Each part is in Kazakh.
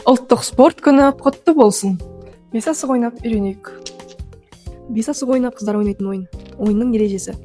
Ұлттық спорт күні құтты болсын. Бес асық ойнап үйренейік. Бес асық ойыны қыздар ойнайтын ойын. Ойынның ережесі.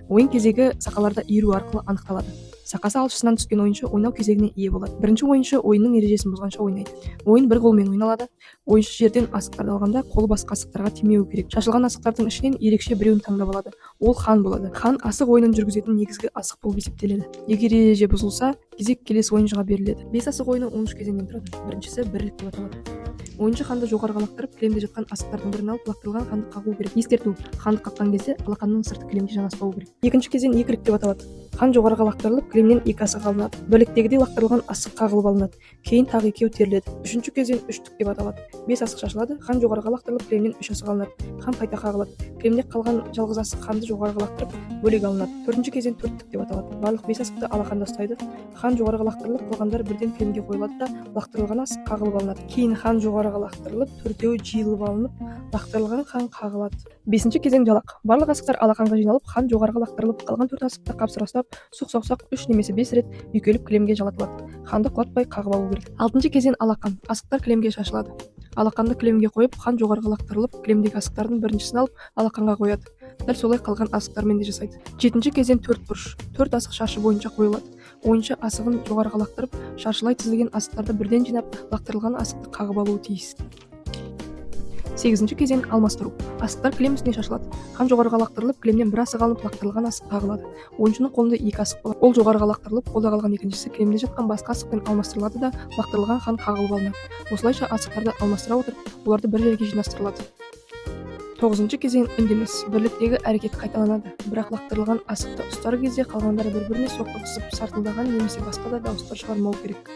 Ойын кезегі сақаларда иіру арқылы анықталады. Сақасы алшысынан түскен ойыншы ойнау кезегіне ие болады. Бірінші ойыншы ойынның ережесін бұзғанша ойнайды. Ойын бір қолмен ойналады. Ойыншы жерден асықтарды алғанда қолы басқа асықтарға тимеуі керек. Шашылған асықтардың ішінен ерекше біреуін таңдап алады. Ол хан болады. Хан асық ойынын жүргізетін негізгі асық болып есептеледі. Егер ереже бұзылса, кезек келесі ойыншыға беріледі. Бес асық ойыны 13 кезеңнен тұрады. Біріншісі бірлік деп аталады. Ойыншы ханды жоғарыға лақтырып, кілемде жатқан асықтардың бірін алып, лақтырылған ханды қағу керек. Ескерту: ханды қаққан кезде алақанның сырты кілемге жанаспауы керек. Екінші кезең екілік деп аталады. Хан жоғарыға лақтырылып, кілемнен екі асық алынады. Бірліктегідей лақтырылған асық қағылып алынады. Кейін тағы екеуі теріледі. Үшінші кезең үштік деп аталады. Бес асық шашылады. Хан жоғарыға лақтырылып, кілемнен үш асық алынады. Хан қайта қағылады. Кілемде қалған жалғыз асық ханды жоғарыға лақтырып, бөлек алынады. Төртінші кезең төрттік деп аталады. Барлық бес асықты алақанда ұстайды. Хан жоғарыға лақтырылып, қалғандары бірден кілемге қойылады да лақтырылған асық қағылып алынады. Кейін хан жоғарыға лақтырылып, төртеуі жиылып алынып, лақтырылған хан қағылады. Бесінші кезең жалақ. Барлық асықтар алақанға жиналып, хан жоғарыға лақтырылып, қалған төрт асықты қапсыра ұстап, сұқ-сұқ 3 немесе 5 рет үйкеліп кілемге жалатылады. Ханды құлатпай қағып алу керек. Алтыншы кезең алақан. Асықтар кілемге шашылады. Алақанды кілемге қойып, хан жоғарыға лақтырылып, кілемдегі асықтардың біріншісін алып, алақанға қояды. Дәл солай қалған асықтармен де жасайды. Жетінші кезең төрт бұрыш. Төрт асық шаршы бойынша қойылады. Ойыншы асығын жоғарыға лақтырып, шаршылай тізілген асықтарды бірден жинап, лақтырылған асықты қағып алуы тиіс. Сегізінші кезең алмастыру. Асықтар кілем үстіне шашылады. Хан жоғарыға лақтырылып, кілемнен бір асық алынып, лақтырылған асық қағылады. Ойыншының қолында екі асық болады. Ол жоғарыға лақтырылып, қолда қалған екіншісі кілемде жатқан басқа асықпен алмастырылады да, лақтырылған хан қағылып алынады. Осылайша асықтарды алмастыра отырып, оларды бір жерге жинастырылады. Тоғызыншы кезең үндемес. Бірліктегі әрекет қайталанады. Бірақ лақтырылған асықты ұстар кезде қалғандары бір-біріне соқтығысып, сартылдаған немесе басқа да дауыстар шығармау керек.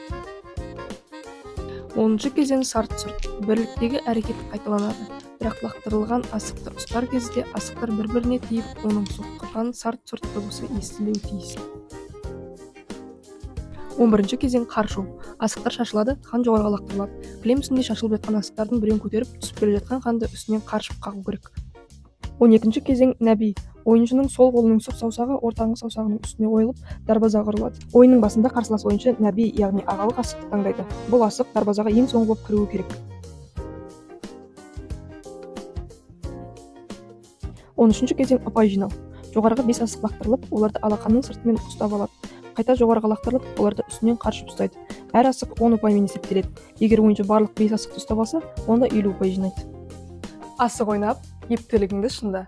10-шы кезең сарт-сұрт. Бірліктегі әрекет қайталанады. Бірақ лақтырылған асықты ұстар кезде асықтар бір-біріне тиіп, оның соққан сарт-сұрт дыбысы естілуі тиіс. 11-ші кезең қаршу. Асықтар шашылады, хан жоғарыға лақтырылады. Кілем үстінде шашылып жатқан асықтардың біреуін көтеріп, түсіп келе жатқан ханды үстінен қаршып қағу керек. 12-ші кезең нәби. Ойыншының сол қолының сұқ саусағы ортаңғы саусағының үстіне қойылып, дарбазаға ұрылады. Ойынның басында қарсылас ойыншы нәби, яғни ағалық асықты таңдайды. Бұл асық дарбазаға ең соңғы болып кіруі керек. 13-ші кезең ұпай жинау. Жоғарыға 5 асық лақтырылып, оларды алақанның сыртымен ұстап алады. Қайта жоғарыға лақтырылып, оларды үстінен қаршып ұстайды. Әр асық 10 ұпаймен есептеледі. Егер ойыншы барлық 5 асықты ұстап алса, онда 50 ұпай жинайды. Асық ойнап, ептілігіңді шыңда.